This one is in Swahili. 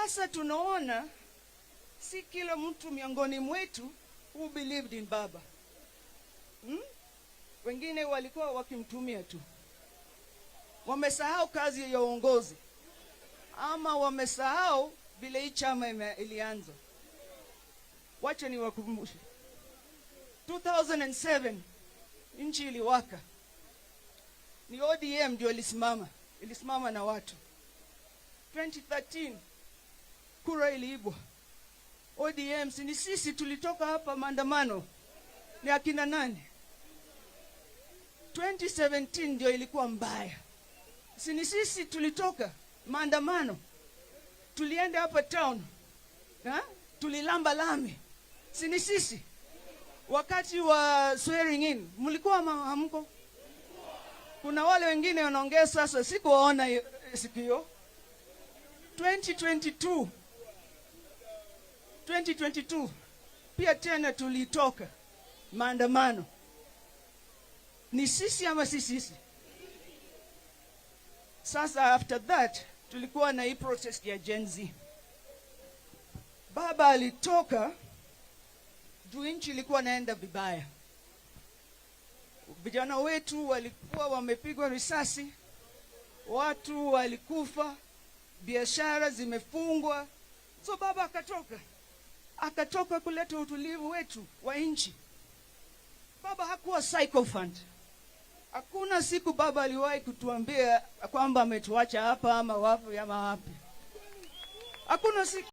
Sasa tunaona si kila mtu miongoni mwetu who believed in baba. Wengine walikuwa wakimtumia tu. Wamesahau kazi ya uongozi, ama wamesahau vile hii chama ilianza. Wacha niwakumbushe. 2007 nchi iliwaka. Ni ODM ndio ilisimama na watu. 2013 kura iliibwa. ODM, si ni sisi tulitoka hapa maandamano? Ni akina nani? 2017 ndio ilikuwa mbaya. Si ni sisi tulitoka maandamano? Tulienda hapa town. Tulilamba lami. Si ni sisi? Wakati wa swearing in, mlikuwa hamko? Kuna wale wengine wanaongea sasa, sikuwaona siku hiyo. 2022 pia tena tulitoka maandamano. Ni sisi ama si sisi? Sasa after that tulikuwa na hii protest ya Gen Z. Baba alitoka juu nchi ilikuwa naenda vibaya. Vijana wetu walikuwa wamepigwa risasi, watu walikufa, biashara zimefungwa. So baba akatoka kuleta utulivu wetu wa nchi. Baba hakuwa sycophant. Hakuna siku baba aliwahi kutuambia kwamba ametuacha hapa ama wapi ama wapi. Hakuna siku.